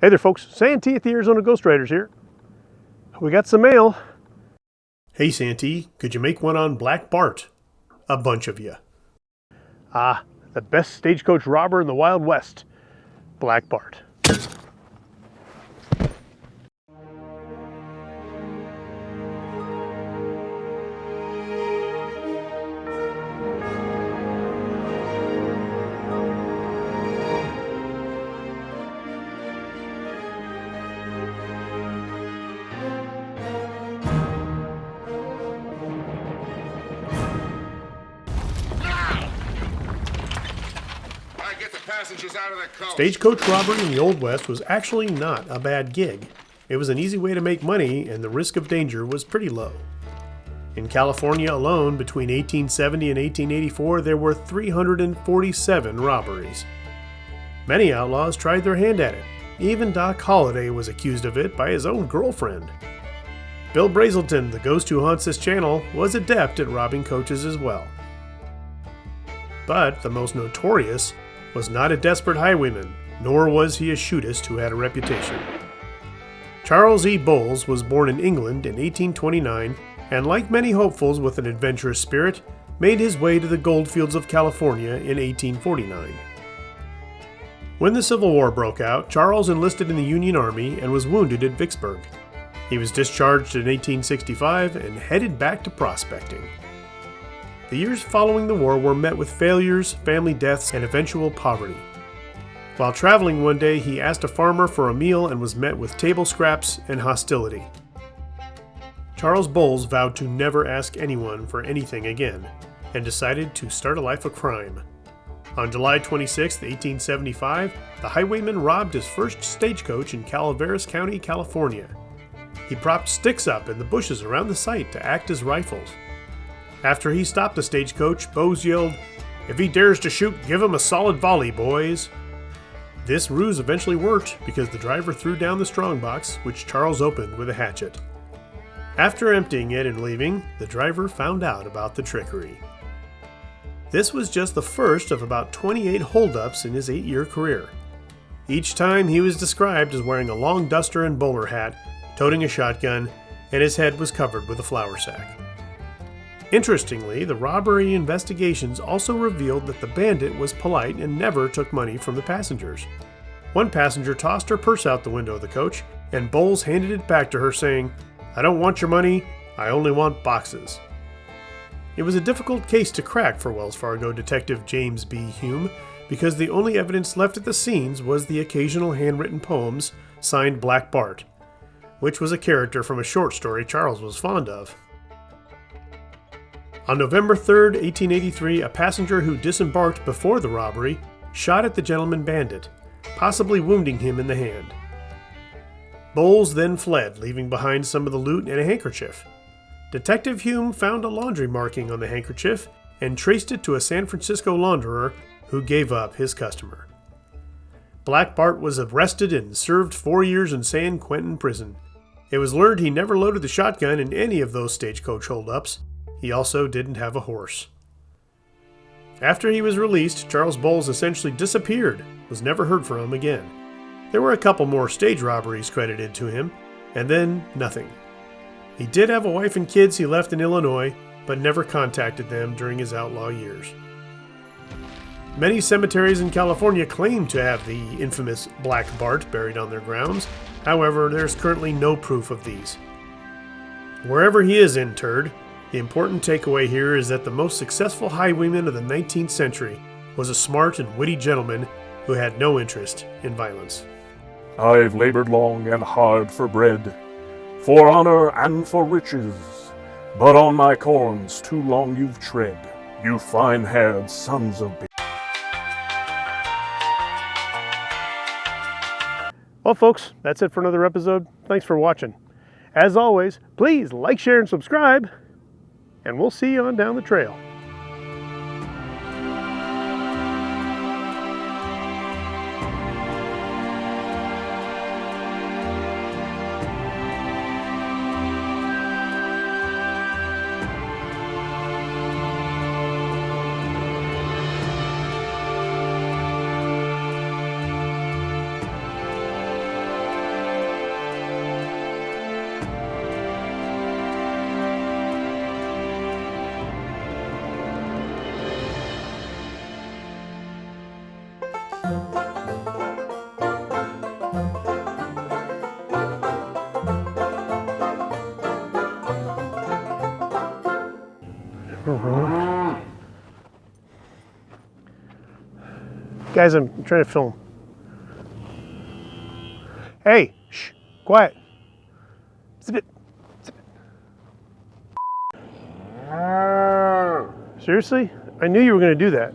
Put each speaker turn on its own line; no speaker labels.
Hey there folks, Santee at the Arizona Ghost Riders here. We got some mail.
Hey Santee, could you make one on Black Bart? A bunch of you.
The best stagecoach robber in the Wild West, Black Bart.
Stagecoach robbery in the Old West was actually not a bad gig. It was an easy way to make money, and the risk of danger was pretty low. In California alone, between 1870 and 1884, there were 347 robberies. Many outlaws tried their hand at it. Even Doc Holliday was accused of it by his own girlfriend. Bill Brazelton, the ghost who haunts this channel, was adept at robbing coaches as well. But the most notorious was not a desperate highwayman, nor was he a shootist who had a reputation. Charles E. Bowles was born in England in 1829, and like many hopefuls with an adventurous spirit, made his way to the goldfields of California in 1849. When the Civil War broke out, Charles enlisted in the Union Army and was wounded at Vicksburg. He was discharged in 1865 and headed back to prospecting. The years following the war were met with failures, family deaths, and eventual poverty. While traveling one day, he asked a farmer for a meal and was met with table scraps and hostility. Charles Bowles vowed to never ask anyone for anything again, and decided to start a life of crime. On July 26, 1875, the highwayman robbed his first stagecoach in Calaveras County, California. He propped sticks up in the bushes around the site to act as rifles. After he stopped the stagecoach, Bowes yelled, "If he dares to shoot, give him a solid volley, boys." This ruse eventually worked because the driver threw down the strongbox, which Charles opened with a hatchet. After emptying it and leaving, the driver found out about the trickery. This was just the first of about 28 holdups in his 8-year career. Each time he was described as wearing a long duster and bowler hat, toting a shotgun, and his head was covered with a flour sack. Interestingly, the robbery investigations also revealed that the bandit was polite and never took money from the passengers. One passenger tossed her purse out the window of the coach, and Bowles handed it back to her saying, "I don't want your money, I only want boxes." It was a difficult case to crack for Wells Fargo detective James B. Hume, because the only evidence left at the scenes was the occasional handwritten poems signed Black Bart, which was a character from a short story Charles was fond of. On November 3, 1883, a passenger who disembarked before the robbery shot at the gentleman bandit, possibly wounding him in the hand. Bowles then fled, leaving behind some of the loot and a handkerchief. Detective Hume found a laundry marking on the handkerchief and traced it to a San Francisco launderer who gave up his customer. Black Bart was arrested and served 4 years in San Quentin prison. It was learned he never loaded the shotgun in any of those stagecoach holdups. He also didn't have a horse. After he was released, Charles Bowles essentially disappeared, was never heard from again. There were a couple more stage robberies credited to him, and then nothing. He did have a wife and kids he left in Illinois, but never contacted them during his outlaw years. Many cemeteries in California claim to have the infamous Black Bart buried on their grounds. However, there's currently no proof of these. Wherever he is interred, the important takeaway here is that the most successful highwayman of the 19th century was a smart and witty gentleman who had no interest in violence.
I've labored long and hard for bread, for honor and for riches, but on my corns too long you've tread, you fine-haired sons of bitches.
Well folks, that's it for another episode. Thanks for watching. As always, please like, share, and subscribe. And we'll see you on down the trail. Guys, I'm trying to film. Hey, shh, quiet. Zip it. Zip it. Seriously? I knew you were going to do that.